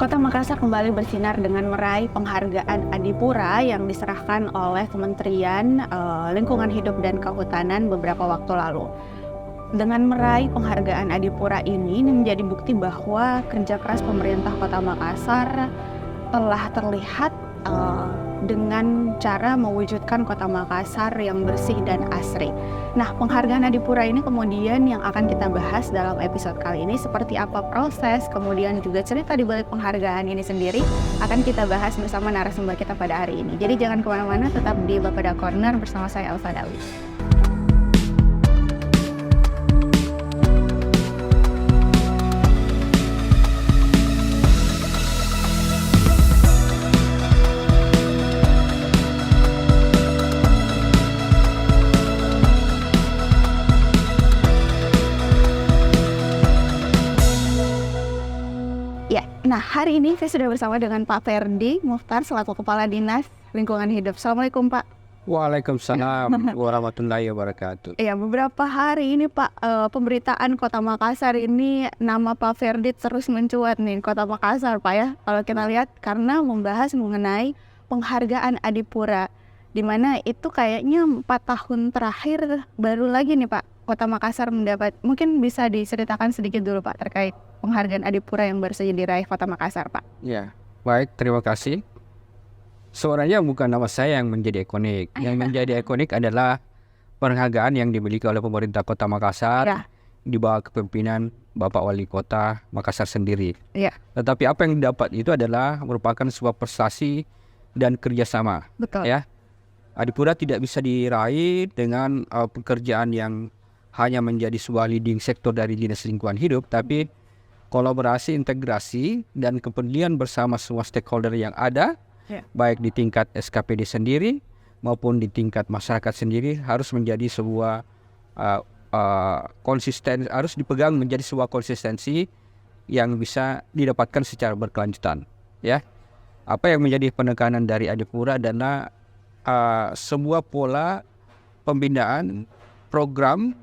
Kota Makassar kembali bersinar dengan meraih penghargaan Adipura yang diserahkan oleh Kementerian Lingkungan Hidup dan Kehutanan beberapa waktu lalu. Dengan meraih penghargaan Adipura ini menjadi bukti bahwa kerja keras pemerintah Kota Makassar telah terlihat dengan cara mewujudkan Kota Makassar yang bersih dan asri. Nah, penghargaan Adipura ini kemudian yang akan kita bahas dalam episode kali ini, seperti apa proses, kemudian juga cerita di balik penghargaan ini sendiri akan kita bahas bersama narasumber kita pada hari ini. Jadi jangan kemana-mana, tetap di Bapeda Corner bersama saya Elsa Dawi. Nah, hari ini saya sudah bersama dengan Pak Ferdi Muhtar selaku Kepala Dinas Lingkungan Hidup. Assalamualaikum, Pak. Waalaikumsalam warahmatullahi wabarakatuh. Ya, beberapa hari ini Pak, pemberitaan Kota Makassar ini nama Pak Ferdi terus mencuat nih, Kota Makassar Pak ya. Kalau kita lihat karena membahas mengenai penghargaan Adipura, di mana itu kayaknya 4 tahun terakhir baru lagi nih Pak Kota Makassar mendapat. Mungkin bisa diceritakan sedikit dulu Pak terkait penghargaan Adipura yang baru saja diraih Kota Makassar, Pak. Ya, baik, terima kasih. Sebenarnya bukan nama saya yang menjadi ikonik. Yang menjadi ikonik adalah penghargaan yang dimiliki oleh pemerintah Kota Makassar di bawah kepemimpinan Bapak Wali Kota Makassar sendiri. Ya. Tetapi apa yang didapat itu adalah merupakan sebuah prestasi dan kerjasama. Betul. Ya, Adipura tidak bisa diraih dengan pekerjaan yang hanya menjadi sebuah leading sektor dari Dinas Lingkungan Hidup, tapi kolaborasi, integrasi, dan kepedulian bersama semua stakeholder yang ada, baik di tingkat SKPD sendiri maupun di tingkat masyarakat sendiri, harus menjadi sebuah konsisten, harus dipegang menjadi sebuah konsistensi yang bisa didapatkan secara berkelanjutan. Ya, apa yang menjadi penekanan dari Adipura adalah sebuah pola pembinaan program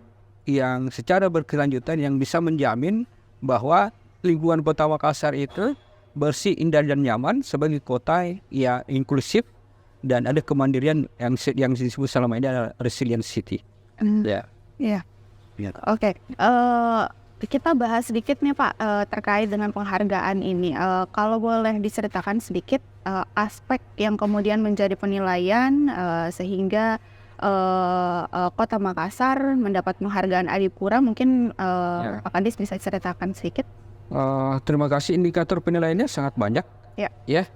yang secara berkelanjutan yang bisa menjamin bahwa lingkungan Kota Makassar itu bersih, indah, dan nyaman sebagai kota yang inklusif dan ada kemandirian yang disebut selama ini adalah resilient city. Oke. Kita bahas sedikit nih Pak terkait dengan penghargaan ini. Kalau boleh diceritakan sedikit aspek yang kemudian menjadi penilaian sehingga Kota Makassar mendapat penghargaan Adipura, mungkin Pak Kadis bisa ceritakan sedikit. Terima kasih. Indikator penilaiannya sangat banyak. Ya.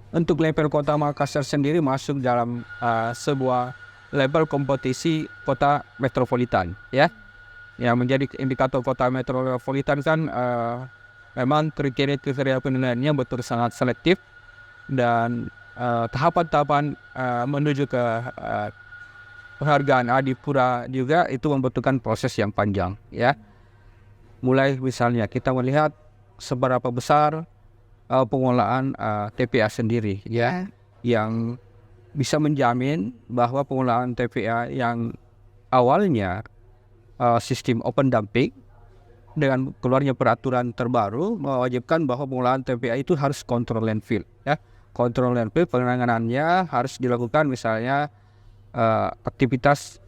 Untuk level Kota Makassar sendiri masuk dalam sebuah level kompetisi kota metropolitan. Ya, yang menjadi indikator kota metropolitan kan memang kriteria penilaiannya betul sangat selektif dan tahapan-tahapan menuju ke penghargaan Adipura juga itu membutuhkan proses yang panjang. Ya, mulai misalnya kita melihat seberapa besar pengelolaan TPA sendiri, ya, yang bisa menjamin bahwa pengelolaan TPA yang awalnya sistem open dumping dengan keluarnya peraturan terbaru mewajibkan bahwa pengelolaan TPA itu harus kontrol landfill. Ya, kontrol landfill penanganannya harus dilakukan misalnya aktivitas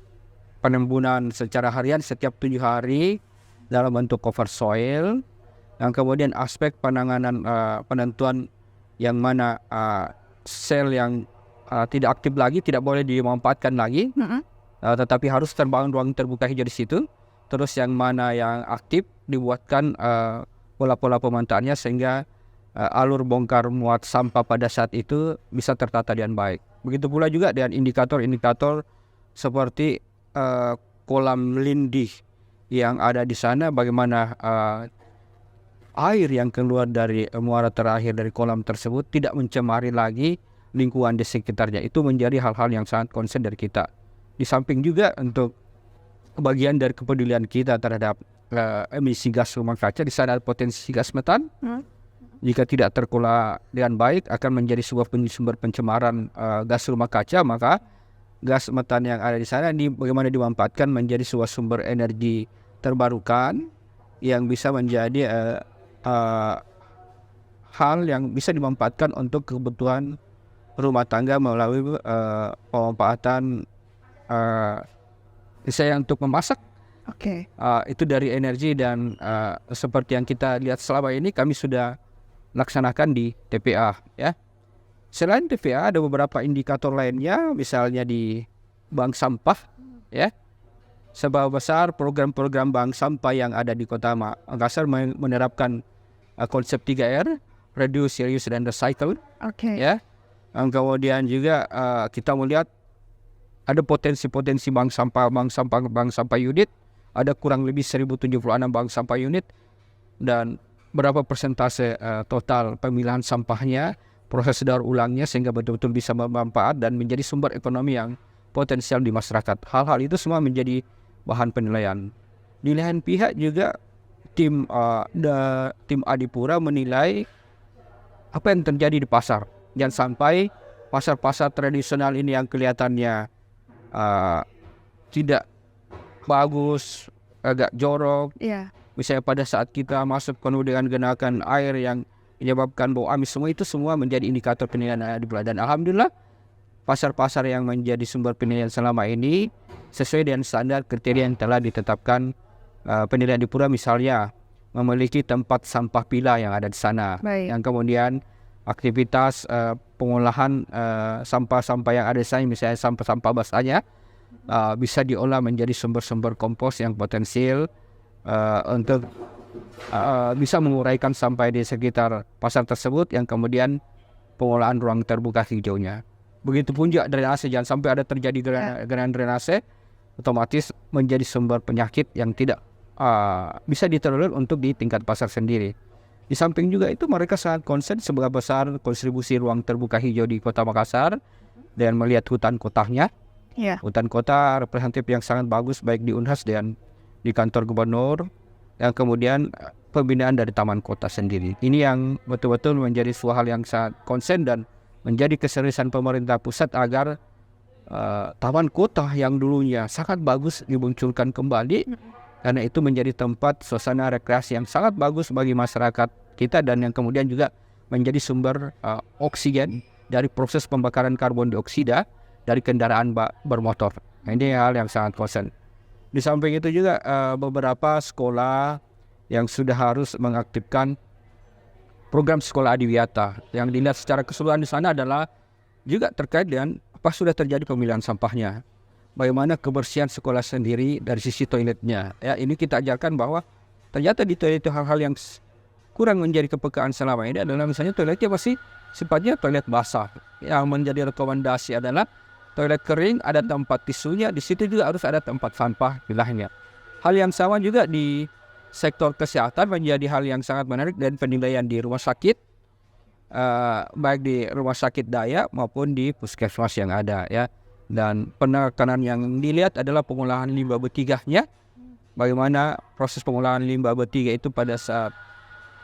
penimbunan secara harian setiap 7 hari dalam bentuk cover soil, yang kemudian aspek penanganan penentuan yang mana sel yang tidak aktif lagi tidak boleh dimanfaatkan lagi, tetapi harus terbangun ruang terbuka hijau di situ. Terus yang mana yang aktif dibuatkan pola-pola pemanfaataannya sehingga alur bongkar muat sampah pada saat itu bisa tertata dengan baik. Begitu pula juga dengan indikator-indikator seperti kolam lindih yang ada di sana, bagaimana air yang keluar dari muara terakhir dari kolam tersebut tidak mencemari lagi lingkungan di sekitarnya. Itu menjadi hal-hal yang sangat concern dari kita. Di samping juga untuk bagian dari kepedulian kita terhadap emisi gas rumah kaca, di sana ada potensi gas metan. Jika tidak terkelola dengan baik akan menjadi sebuah sumber pencemaran gas rumah kaca, maka gas metan yang ada di sana bagaimana dimanfaatkan menjadi sebuah sumber energi terbarukan yang bisa menjadi hal yang bisa dimanfaatkan untuk kebutuhan rumah tangga melalui pemanfaatan misalnya untuk memasak. Itu dari energi dan seperti yang kita lihat selama ini kami sudah laksanakan di TPA ya. Selain TPA ada beberapa indikator lainnya, misalnya di bank sampah ya. Seberapa besar program-program bank sampah yang ada di Kota Makassar menerapkan konsep 3R, reduce, reuse, dan recycle. Ya. Kemudian juga kita melihat ada potensi-potensi bank sampah unit, ada kurang lebih 1076 bank sampah unit, dan berapa persentase total pemilahan sampahnya, proses daur ulangnya, sehingga betul-betul bisa bermanfaat dan menjadi sumber ekonomi yang potensial di masyarakat. Hal-hal itu semua menjadi bahan penilaian. Di lain pihak juga tim Adipura menilai apa yang terjadi di pasar. Jangan sampai pasar-pasar tradisional ini yang kelihatannya tidak bagus, agak jorok. Misalnya pada saat kita masuk penuh dengan genangan air yang menyebabkan bau amis, semua itu semua menjadi indikator penilaian Adipura. Dan alhamdulillah pasar-pasar yang menjadi sumber penilaian selama ini sesuai dengan standar kriteria yang telah ditetapkan penilaian Adipura, misalnya memiliki tempat sampah pilah yang ada di sana. Yang kemudian aktivitas pengolahan sampah-sampah yang ada di sana, misalnya sampah-sampah basahnya bisa diolah menjadi sumber-sumber kompos yang potensial untuk bisa menguraikan sampah di sekitar pasar tersebut, yang kemudian pengolahan ruang terbuka hijaunya. Begitupun juga drainase, jangan sampai ada terjadi genangan drainase, otomatis menjadi sumber penyakit yang tidak bisa ditolerir untuk di tingkat pasar sendiri. Di samping juga itu mereka sangat konsen seberapa besar kontribusi ruang terbuka hijau di Kota Makassar dan melihat hutan kotanya. Hutan kota representatif yang sangat bagus baik di Unhas dan di kantor gubernur, yang kemudian pembinaan dari taman kota sendiri. Ini yang betul-betul menjadi suatu hal yang sangat konsen dan menjadi keseriusan pemerintah pusat agar taman kota yang dulunya sangat bagus dimunculkan kembali, karena itu menjadi tempat suasana rekreasi yang sangat bagus bagi masyarakat kita dan yang kemudian juga menjadi sumber oksigen dari proses pembakaran karbon dioksida dari kendaraan bermotor. Nah, ini hal yang sangat konsen. Di samping itu juga beberapa sekolah yang sudah harus mengaktifkan program sekolah adiwiyata. Yang dilihat secara keseluruhan di sana adalah juga terkait dengan apa sudah terjadi pemilihan sampahnya. Bagaimana kebersihan sekolah sendiri dari sisi toiletnya. Ya, ini kita ajarkan bahwa ternyata di toilet itu hal-hal yang kurang menjadi kepekaan selama ini adalah misalnya toiletnya pasti sifatnya toilet basah. Yang menjadi rekomendasi adalah toilet kering, ada tempat tisunya, di situ juga harus ada tempat sampah pilahnya. Hal yang sama juga di sektor kesehatan menjadi hal yang sangat menarik, dan penilaian di rumah sakit, baik di rumah sakit daya maupun di puskesmas yang ada ya. Dan penekanan yang dilihat adalah pengolahan limbah betigahnya. Bagaimana proses pengolahan limbah betiga itu pada saat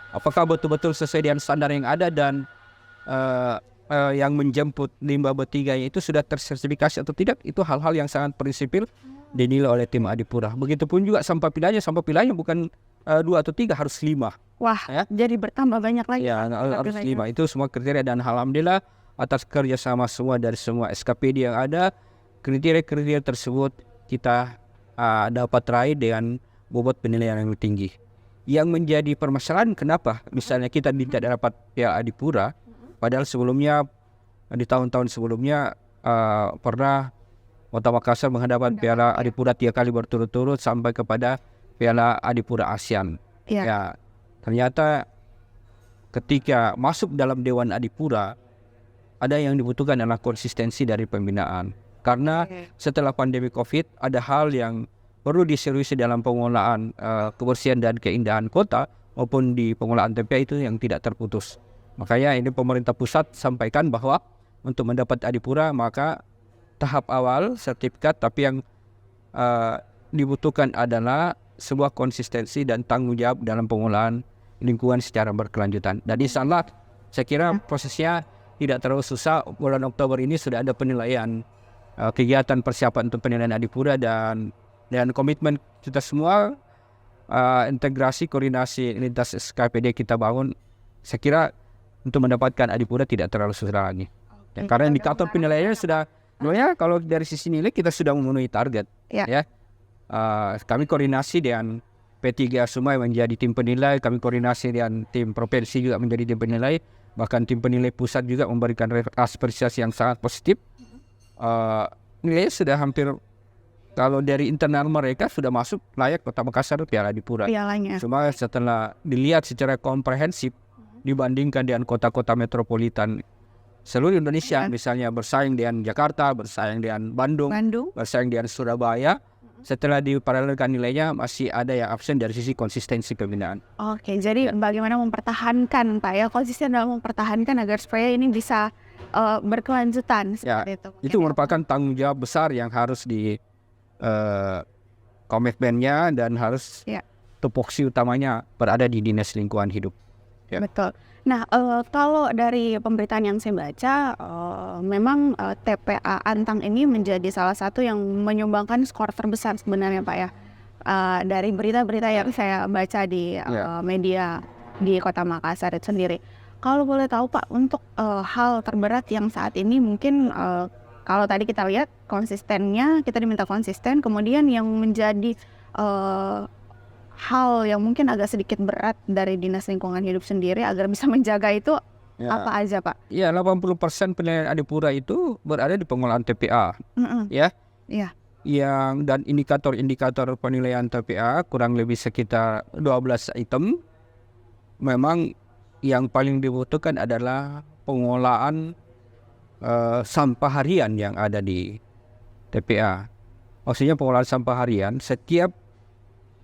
apakah betul-betul sesuai dengan standar yang ada, dan yang menjemput limbah betiganya itu sudah tersertifikasi atau tidak. Itu hal-hal yang sangat prinsipil dinilai oleh tim Adipura. Begitupun juga sampah pilahnya bukan 2 atau 3, harus 5. Wah, ya? Jadi bertambah banyak lagi. Ya, harus 5. Itu semua kriteria, dan alhamdulillah atas kerjasama semua dari semua SKPD yang ada, kriteria-kriteria tersebut kita dapat raih dengan bobot penilaian yang tinggi. Yang menjadi permasalahan kenapa misalnya kita tidak dapat Piala Adipura, padahal sebelumnya di tahun-tahun sebelumnya pernah Kota Makassar menghadapkan Piala Adipura 3 kali berturut-turut sampai kepada Piala Adipura ASEAN. Ya, ternyata ketika masuk dalam Dewan Adipura, ada yang dibutuhkan adalah konsistensi dari pembinaan. Karena setelah pandemi COVID, ada hal yang perlu diseriusi dalam pengolahan kebersihan dan keindahan kota maupun di pengolahan TPA itu yang tidak terputus. Makanya ini pemerintah pusat sampaikan bahwa untuk mendapat Adipura maka tahap awal sertifikat, tapi yang dibutuhkan adalah sebuah konsistensi dan tanggung jawab dalam pengolahan lingkungan secara berkelanjutan. Dan insyaallah saya kira prosesnya tidak terlalu susah. Bulan Oktober ini sudah ada penilaian kegiatan persiapan untuk penilaian Adipura, dan komitmen kita semua, integrasi koordinasi lintas SKPD kita bangun. Saya kira untuk mendapatkan Adipura tidak terlalu susah lagi. Ya, karena indikator penilaiannya sudah, sebenarnya kalau dari sisi nilai kita sudah memenuhi target. Ya. Kami koordinasi dengan P3 Sumai menjadi tim penilai, kami koordinasi dengan tim provinsi juga menjadi tim penilai, bahkan tim penilai pusat juga memberikan apresiasi yang sangat positif. Nilainya sudah hampir, kalau dari internal mereka sudah masuk layak Kota Makassar Piala Adipura. Cuma setelah dilihat secara komprehensif dibandingkan dengan kota-kota metropolitan seluruh Indonesia, misalnya bersaing dengan Jakarta, bersaing dengan Bandung, bersaing dengan Surabaya, setelah diparalelkan nilainya masih ada yang absen dari sisi konsistensi pembinaan. Oke, jadi bagaimana mempertahankan Pak ya, konsisten dalam mempertahankan agar supaya ini bisa berkelanjutan seperti itu. Itu merupakan tanggung jawab besar yang harus di komitmennya dan harus tupoksi utamanya berada di Dinas Lingkungan Hidup. Betul. Nah, kalau dari pemberitaan yang saya baca, memang TPA Antang ini menjadi salah satu yang menyumbangkan skor terbesar sebenarnya Pak ya. Dari berita-berita yang saya baca di media di Kota Makassar itu sendiri. Kalau boleh tahu Pak, untuk hal terberat yang saat ini mungkin kalau tadi kita lihat konsistennya, kita diminta konsisten, kemudian yang menjadi hal yang mungkin agak sedikit berat dari Dinas Lingkungan Hidup sendiri agar bisa menjaga itu apa aja Pak? Ya, 80% penilaian Adipura itu berada di pengolahan TPA. Dan indikator-indikator penilaian TPA kurang lebih sekitar 12 item. Memang yang paling dibutuhkan adalah pengolahan sampah harian yang ada di TPA. Maksudnya pengolahan sampah harian setiap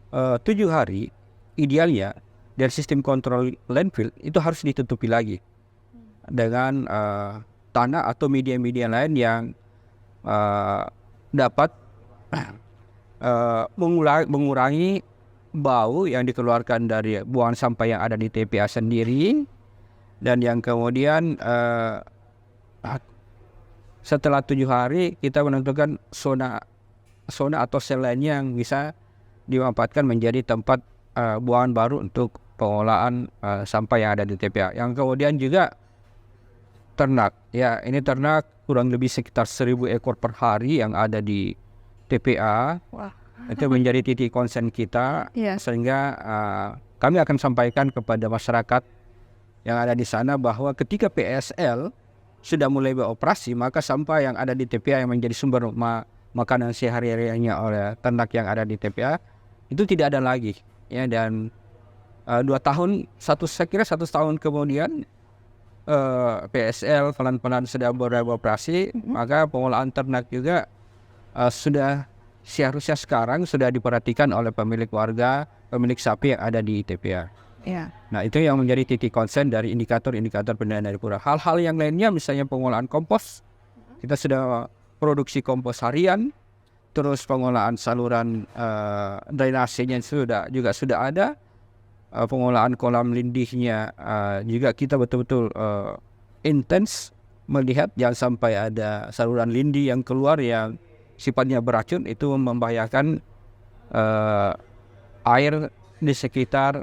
7 hari idealnya dari sistem kontrol landfill itu harus ditutupi lagi dengan tanah atau media-media lain yang dapat mengurangi bau yang dikeluarkan dari buangan sampah yang ada di TPA sendiri, dan yang kemudian setelah 7 hari kita menentukan zona atau sel lainnya yang bisa dimanfaatkan menjadi tempat buangan baru untuk pengolahan sampah yang ada di TPA. Yang kemudian juga ternak. Ya, ini ternak kurang lebih sekitar 1.000 ekor per hari yang ada di TPA. Itu menjadi titik konsen kita, sehingga kami akan sampaikan kepada masyarakat yang ada di sana bahwa ketika PSL sudah mulai beroperasi, maka sampah yang ada di TPA yang menjadi sumber makanan sehari-harinya oleh ternak yang ada di TPA itu tidak ada lagi, ya. Dan 2 tahun, saya kira 1 tahun kemudian PSL pelan-pelan sudah beroperasi, maka pengolahan ternak juga seharusnya sekarang sudah diperhatikan oleh pemilik warga, pemilik sapi yang ada di TPA. Nah, itu yang menjadi titik konsen dari indikator-indikator penilaian Adipura. Hal-hal yang lainnya misalnya pengolahan kompos, kita sudah produksi kompos harian, terus pengolahan saluran drainasenya juga sudah ada, pengolahan kolam lindihnya juga kita betul-betul intens melihat jangan sampai ada saluran lindih yang keluar yang sifatnya beracun, itu membahayakan air di sekitar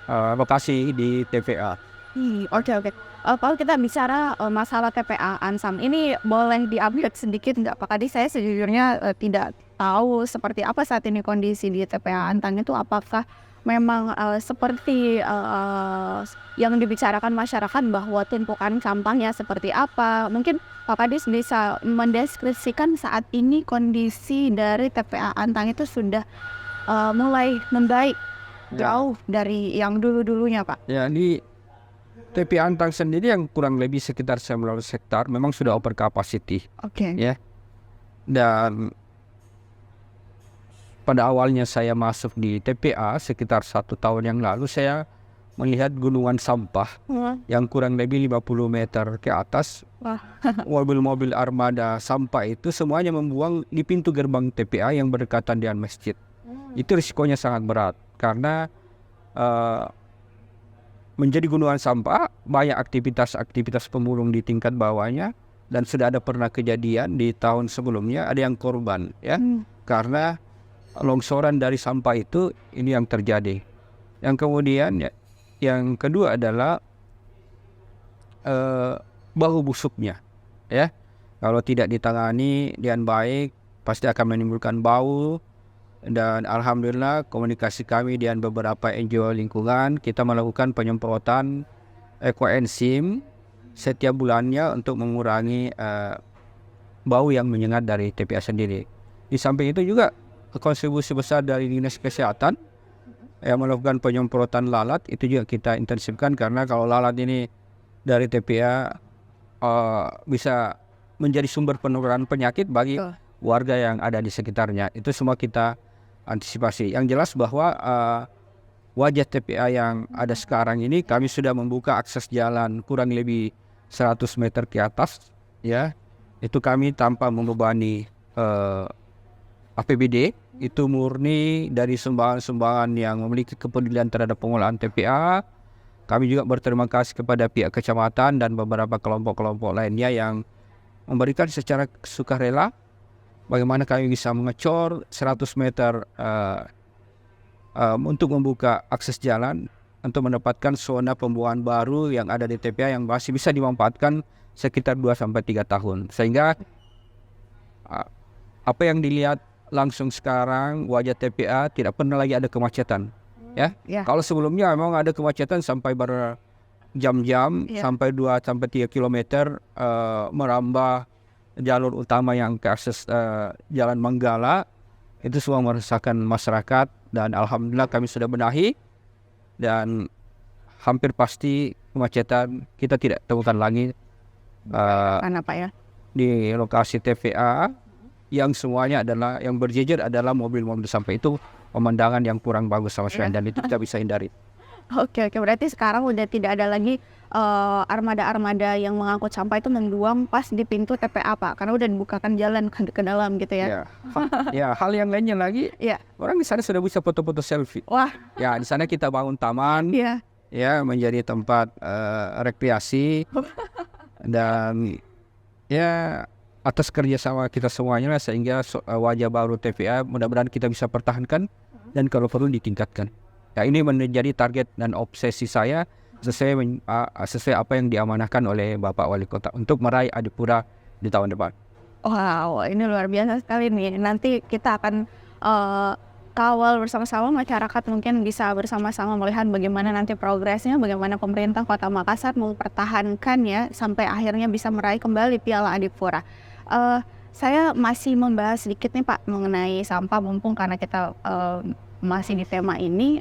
lokasi di TPA. Oke. Kalau kita bicara masalah TPA Ansam, ini boleh di-update sedikit nggak Pak? Tadi saya sejujurnya tidak tahu seperti apa saat ini kondisi di TPA Antang itu, apakah memang seperti yang dibicarakan masyarakat bahwa tumpukan sampahnya seperti apa? Mungkin Pak Kadis bisa mendeskripsikan saat ini kondisi dari TPA Antang itu sudah mulai membaik jauh dari yang dulu-dulunya Pak? Ya, di TPA Antang sendiri yang kurang lebih sekitar 19 hektar memang sudah over capacity. Ya. Dan pada awalnya saya masuk di TPA sekitar 1 tahun yang lalu, saya melihat gunungan sampah yang kurang lebih 50 meter ke atas. Mobil-mobil armada sampah itu semuanya membuang di pintu gerbang TPA yang berdekatan dengan masjid. Itu risikonya sangat berat karena menjadi gunungan sampah, banyak aktivitas pemulung di tingkat bawahnya, dan sudah ada pernah kejadian di tahun sebelumnya ada yang korban, ya, karena longsoran dari sampah itu ini yang terjadi. Yang kemudian yang kedua adalah bau busuknya, ya. Kalau tidak ditangani dengan baik pasti akan menimbulkan bau. Dan alhamdulillah komunikasi kami dengan beberapa NGO lingkungan, kita melakukan penyemprotan ekoenzim setiap bulannya untuk mengurangi bau yang menyengat dari TPA sendiri. Di samping itu juga kontribusi besar dari Dinas Kesehatan yang melakukan penyemprotan lalat itu juga kita intensifkan, karena kalau lalat ini dari TPA bisa menjadi sumber penularan penyakit bagi warga yang ada di sekitarnya. Itu semua kita antisipasi. Yang jelas bahwa wajah TPA yang ada sekarang ini kami sudah membuka akses jalan kurang lebih 100 meter ke atas, ya. Itu kami tanpa membebani APBD, itu murni dari sumbangan-sumbangan yang memiliki kepedulian terhadap pengolahan TPA. Kami juga berterima kasih kepada pihak kecamatan dan beberapa kelompok-kelompok lainnya yang memberikan secara sukarela bagaimana kami bisa mengecor 100 meter untuk membuka akses jalan untuk mendapatkan zona pembuangan baru yang ada di TPA yang masih bisa dimanfaatkan sekitar 2-3 tahun. Sehingga apa yang dilihat langsung sekarang, wajah TPA tidak pernah lagi ada kemacetan. Ya. Kalau sebelumnya memang ada kemacetan sampai berjam-jam, sampai 2-3 kilometer merambah jalur utama yang ke akses Jalan Manggala, itu semua meresahkan masyarakat. Dan alhamdulillah kami sudah benahi, dan hampir pasti kemacetan kita tidak temukan lagi di lokasi TPA, yang semuanya adalah yang berjejer adalah mobil-mobil sampah. Itu pemandangan yang kurang bagus sama sekali, dan itu kita bisa hindari. Oke, berarti sekarang udah tidak ada lagi armada-armada yang mengangkut sampah itu membuang pas di pintu TPA, Pak, karena udah dibukakan jalan ke dalam gitu ya. Ya, hal yang lainnya lagi, orang di sana sudah bisa foto-foto selfie. Wah. Ya, di sana kita bangun taman, ya, menjadi tempat rekreasi. Dan ya atas kerjasama kita semuanya lah, sehingga wajah baru TPA mudah-mudahan kita bisa pertahankan dan kalau perlu ditingkatkan. Ya, ini menjadi target dan obsesi saya sesuai apa yang diamanahkan oleh Bapak Wali Kota untuk meraih Adipura di tahun depan. Wow, ini luar biasa sekali nih. Nanti kita akan kawal bersama-sama, masyarakat mungkin bisa bersama-sama melihat bagaimana nanti progresnya, bagaimana pemerintah Kota Makassar mempertahankan ya sampai akhirnya bisa meraih kembali Piala Adipura. Saya masih membahas sedikit nih Pak mengenai sampah, mumpung karena kita masih di tema ini.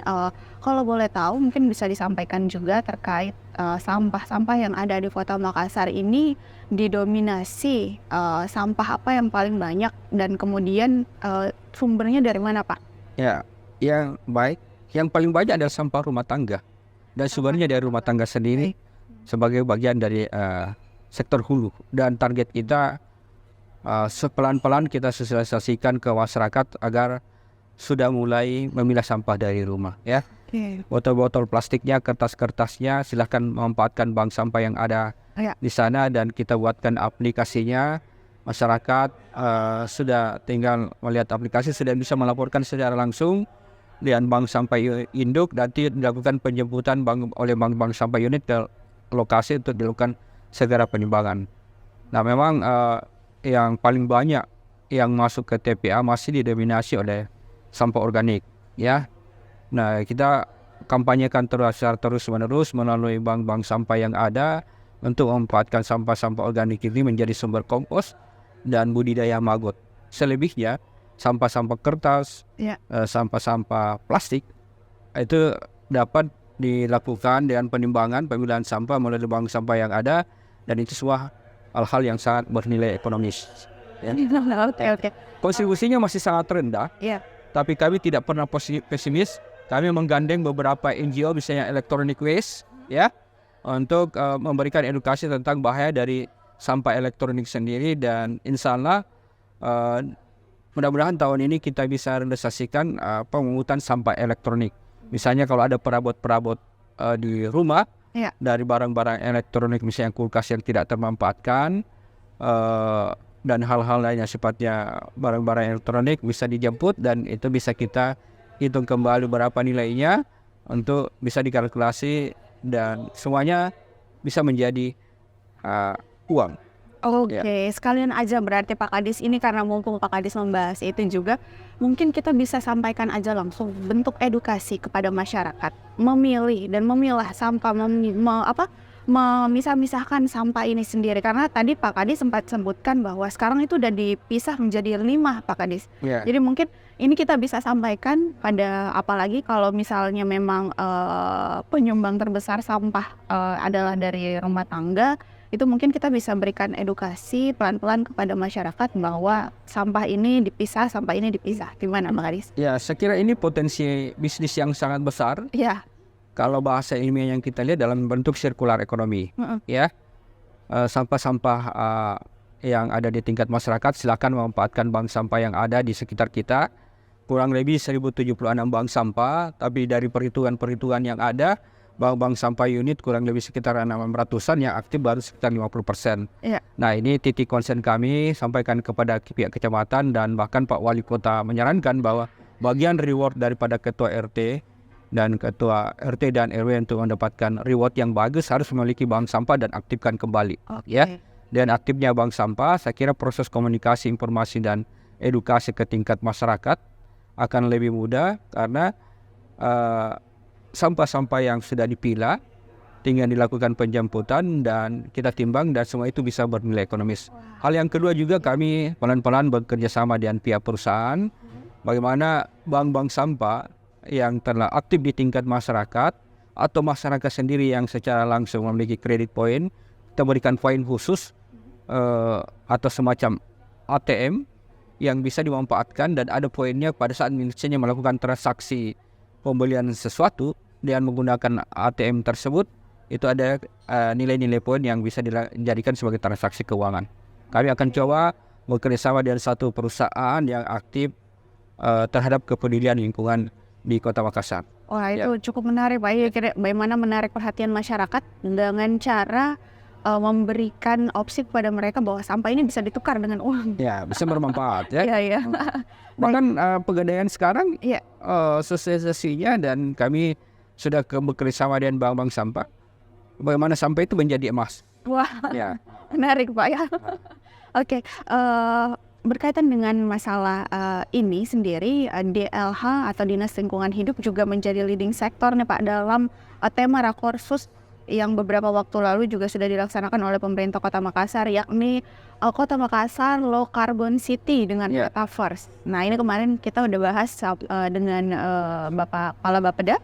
Kalau boleh tahu mungkin bisa disampaikan juga terkait sampah-sampah yang ada di Kota Makassar ini didominasi sampah apa yang paling banyak, dan kemudian sumbernya dari mana Pak? Ya, yang baik, yang paling banyak adalah sampah rumah tangga, dan sumbernya dari rumah tangga sendiri sebagai bagian dari sektor hulu. Dan target kita sepelan-pelan kita sosialisasikan ke masyarakat agar sudah mulai memilah sampah dari rumah, ya. Botol-botol plastiknya, kertas-kertasnya silahkan memanfaatkan bank sampah yang ada di sana, dan kita buatkan aplikasinya. Masyarakat sudah tinggal melihat aplikasi, sudah bisa melaporkan secara langsung dengan bank sampah induk. Nanti dilakukan penjemputan oleh bank sampah unit ke lokasi untuk dilakukan segera penimbangan. Nah, memang yang paling banyak yang masuk ke TPA masih didominasi oleh sampah organik, ya. Nah, kita kampanyekan terus-menerus melalui bank-bank sampah yang ada untuk memanfaatkan sampah-sampah organik ini menjadi sumber kompos dan budidaya maggot. Selebihnya sampah-sampah kertas, sampah-sampah plastik itu dapat dilakukan dengan penimbangan pemilahan sampah melalui bank sampah yang ada, dan itu semua hal-hal yang sangat bernilai ekonomis. Kontribusinya masih sangat rendah, tapi kami tidak pernah pesimis. Kami menggandeng beberapa NGO, misalnya Electronic Waste, ya, untuk memberikan edukasi tentang bahaya dari sampah elektronik sendiri. Dan insya Allah mudah-mudahan tahun ini kita bisa realisasikan pemungutan sampah elektronik. Misalnya kalau ada perabot-perabot di rumah, dari barang-barang elektronik, misalnya kulkas yang tidak termanfaatkan, dan hal-hal lainnya sifatnya barang-barang elektronik, bisa dijemput dan itu bisa kita hitung kembali berapa nilainya untuk bisa dikalkulasi, dan semuanya bisa menjadi uang. Oke, sekalian aja berarti Pak Kadis ini, karena mumpung Pak Kadis membahas itu juga, mungkin kita bisa sampaikan aja langsung bentuk edukasi kepada masyarakat memilih dan memilah sampah, memisah-misahkan sampah ini sendiri. Karena tadi Pak Kadis sempat sebutkan bahwa sekarang itu udah dipisah menjadi 5, Pak Kadis. Jadi mungkin ini kita bisa sampaikan pada, apalagi kalau misalnya memang penyumbang terbesar sampah adalah dari rumah tangga, itu mungkin kita bisa berikan edukasi pelan-pelan kepada masyarakat bahwa sampah ini dipisah, sampah ini dipisah. Gimana Pak Kadis? Ya, saya kira ini potensi bisnis yang sangat besar. Ya. Kalau bahasa ilmiah yang kita lihat dalam bentuk sirkular ekonomi, ya, sampah-sampah yang ada di tingkat masyarakat silakan memanfaatkan bank sampah yang ada di sekitar kita. Kurang lebih 1076 bank sampah, tapi dari perhitungan yang ada, bank sampah unit kurang lebih sekitar 600-an, yang aktif baru sekitar 50%. Nah, ini titik konsen kami sampaikan kepada pihak kecamatan, dan bahkan Pak Wali Kota menyarankan bahwa bagian reward daripada ketua RT dan ketua RT dan RW untuk mendapatkan reward yang bagus harus memiliki bank sampah dan aktifkan kembali. Ya. Dan aktifnya bank sampah, saya kira proses komunikasi, informasi dan edukasi ke tingkat masyarakat akan lebih mudah, karena sampah-sampah yang sudah dipilah tinggal dilakukan penjemputan dan kita timbang, dan semua itu bisa bernilai ekonomis. Hal yang kedua juga, kami pelan-pelan bekerja sama dengan pihak perusahaan, bagaimana bank-bank sampah yang telah aktif di tingkat masyarakat atau masyarakat sendiri yang secara langsung memiliki kredit poin, kita berikan poin khusus atau semacam ATM yang bisa dimanfaatkan, dan ada poinnya pada saat misalnya melakukan transaksi pembelian sesuatu dengan menggunakan ATM tersebut, itu ada nilai-nilai poin yang bisa dijadikan sebagai transaksi keuangan. Kami akan coba bekerjasama dengan satu perusahaan yang aktif terhadap kepedulian lingkungan di Kota Makassar. Wah, itu cukup menarik Pak. Ya, kira bagaimana menarik perhatian masyarakat dengan cara memberikan opsi kepada mereka bahwa sampah ini bisa ditukar dengan uang. Ya, bisa bermanfaat ya. Iya. Bahkan pegadaian sekarang sosialisasinya, dan kami sudah bekerja sama dengan bank-bank sampah, bagaimana sampah itu menjadi emas. Wah, menarik Pak ya. Oke, berkaitan dengan masalah ini sendiri, DLH atau Dinas Lingkungan Hidup juga menjadi leading sector nih Pak dalam tema Rakorsus yang beberapa waktu lalu juga sudah dilaksanakan oleh pemerintah Kota Makassar, yakni Kota Makassar Low Carbon City dengan Metaverse. Nah, ini kemarin kita udah bahas dengan Bapak Kepala Bapeda.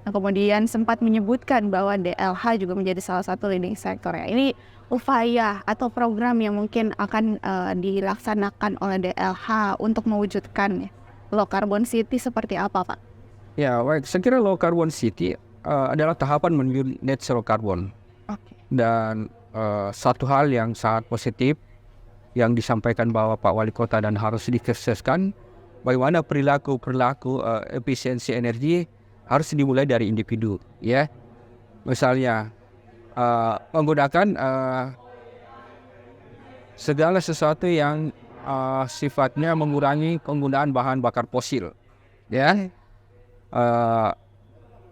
Nah, kemudian sempat menyebutkan bahwa DLH juga menjadi salah satu leading sector ya. Ini upaya atau program yang mungkin akan dilaksanakan oleh DLH untuk mewujudkan Low Carbon City seperti apa Pak? Ya, baik. Saya kira Low Carbon City adalah tahapan menuju net zero carbon. Dan satu hal yang sangat positif yang disampaikan bahwa Pak Wali Kota dan harus dikhususkan, bagaimana perilaku efisiensi energi harus dimulai dari individu, ya. Misalnya menggunakan segala sesuatu yang sifatnya mengurangi penggunaan bahan bakar fosil, ya.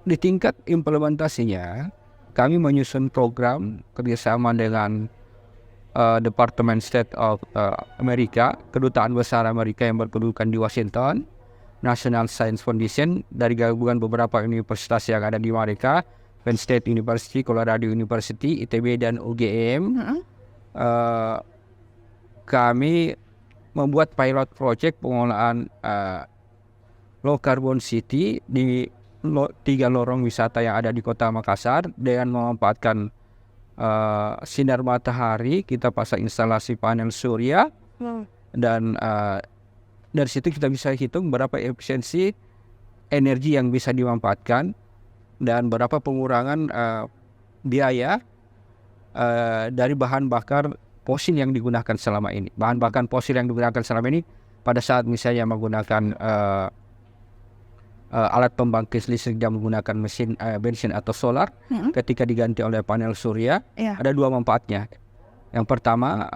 Di tingkat implementasinya, kami menyusun program kerjasama dengan Departemen State of Amerika, Kedutaan Besar Amerika yang berkedudukan di Washington, National Science Foundation, dari gabungan beberapa universitas yang ada di mereka, Penn State University, Colorado University, ITB, dan UGM. Kami membuat pilot project pengelolaan Low Carbon City di 3 lorong wisata yang ada di Kota Makassar dengan memanfaatkan sinar matahari. Kita pasang instalasi panel surya, dan dari situ kita bisa hitung berapa efisiensi energi yang bisa dimanfaatkan dan berapa pengurangan biaya dari bahan bakar fosil yang digunakan selama ini. Bahan bakar fosil yang digunakan selama ini pada saat misalnya menggunakan alat pembangkit listrik yang menggunakan mesin bensin atau solar, ketika diganti oleh panel surya, ada 2 manfaatnya. Yang pertama,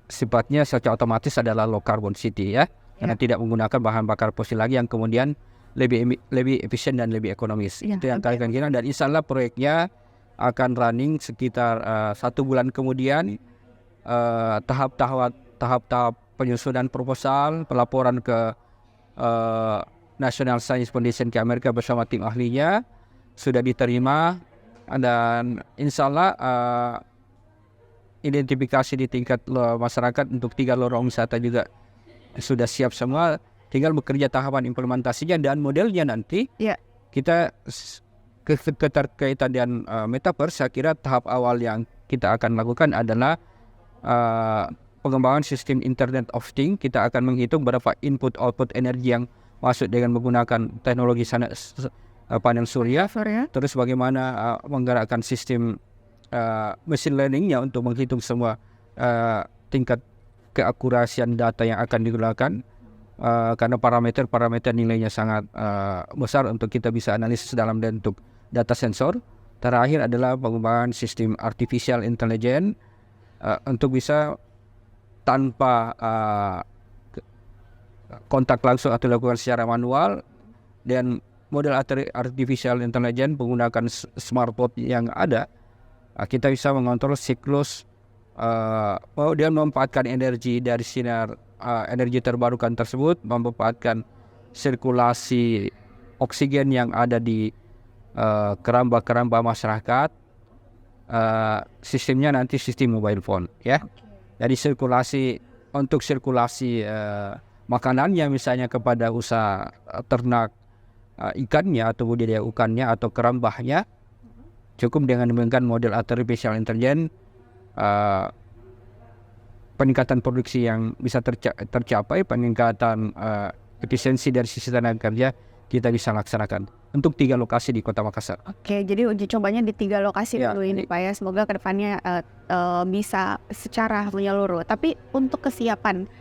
sifatnya secara otomatis adalah low carbon city, ya, karena tidak menggunakan bahan bakar fosil lagi, yang kemudian lebih efisien dan lebih ekonomis. Itu yang kalian kira, dan insya Allah proyeknya akan running sekitar 1 bulan kemudian. Tahap-tahap penyusunan proposal, pelaporan ke National Science Foundation ke Amerika bersama tim ahlinya sudah diterima, dan insya Allah identifikasi di tingkat masyarakat untuk 3 lorong wisata juga sudah siap semua, tinggal bekerja tahapan implementasinya dan modelnya nanti. Kita keterkaitan dengan metaverse, saya kira tahap awal yang kita akan lakukan adalah pengembangan sistem Internet of Things. Kita akan menghitung berapa input output energi yang masuk dengan menggunakan teknologi panel surya. Terus bagaimana menggerakkan sistem machine learningnya untuk menghitung semua tingkat keakurasian data yang akan digunakan, karena parameter nilainya sangat besar untuk kita bisa analisis dalam bentuk data sensor. Terakhir adalah pengembangan sistem artificial intelligence untuk bisa tanpa kontak langsung atau dilakukan secara manual, dan model artificial intelligence menggunakan smartphone yang ada, kita bisa mengontrol siklus dia memanfaatkan energi dari sinar energi terbarukan tersebut, memanfaatkan sirkulasi oksigen yang ada di keramba-keramba masyarakat. Sistemnya nanti sistem mobile phone, ya. Jadi sirkulasi makanannya misalnya kepada usaha ternak ikannya atau budidaya ikannya atau kerambahnya, cukup dengan menggunakan model artificial intelligence, peningkatan produksi yang bisa tercapai, peningkatan efisiensi dari sisi tenaga kerja kita bisa laksanakan untuk 3 lokasi di Kota Makassar. Oke, jadi uji cobanya di 3 lokasi dulu ini Pak ya. Semoga kedepannya bisa secara menyeluruh. Tapi untuk kesiapan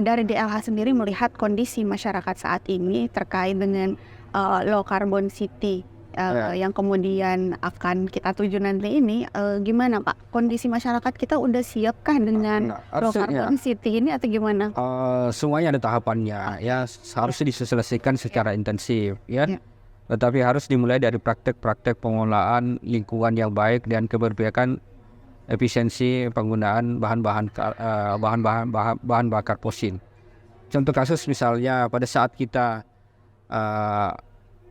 dari DLH sendiri melihat kondisi masyarakat saat ini terkait dengan low carbon city yang kemudian akan kita tuju nanti ini, gimana Pak? Kondisi masyarakat kita udah siapkah dengan low carbon city ini atau gimana? Semuanya ada tahapannya, ya, harus diselesaikan secara intensif, ya. Tetapi harus dimulai dari praktek-praktek pengelolaan lingkungan yang baik dan keberpihakan efisiensi penggunaan bahan bakar fosil. Contoh kasus misalnya pada saat kita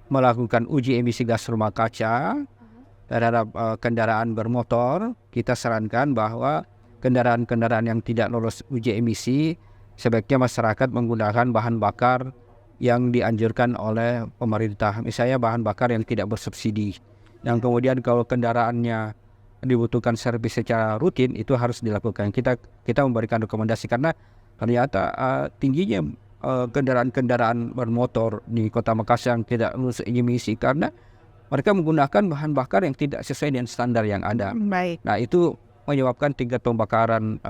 melakukan uji emisi gas rumah kaca terhadap kendaraan bermotor, kita sarankan bahwa kendaraan-kendaraan yang tidak lolos uji emisi sebaiknya masyarakat menggunakan bahan bakar yang dianjurkan oleh pemerintah, misalnya bahan bakar yang tidak bersubsidi. Yang kemudian kalau kendaraannya dibutuhkan servis secara rutin, itu harus dilakukan. Kita memberikan rekomendasi karena ternyata tingginya kendaraan-kendaraan bermotor di Kota Makassar yang tidak lulus emisi karena mereka menggunakan bahan bakar yang tidak sesuai dengan standar yang ada. Nah, itu menyebabkan tingkat pembakaran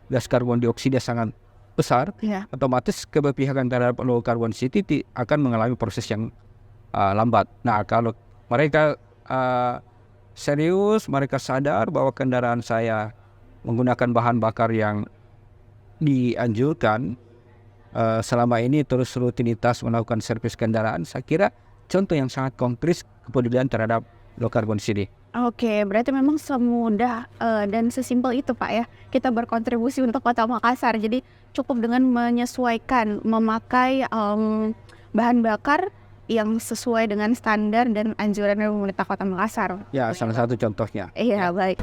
gas karbon dioksida sangat besar. Otomatis keberpihakan terhadap low carbon city akan mengalami proses yang lambat. Nah, kalau mereka serius, mereka sadar bahwa kendaraan saya menggunakan bahan bakar yang dianjurkan, selama ini terus rutinitas melakukan servis kendaraan, saya kira contoh yang sangat konkret kepedulian terhadap low carbon city. Oke, berarti memang semudah dan sesimpel itu Pak ya, kita berkontribusi untuk Kota Makassar. Jadi cukup dengan menyesuaikan, memakai bahan bakar yang sesuai dengan standar dan anjuran dari pemerintah Kota Makassar. Ya, salah satu contohnya. Iya, baik.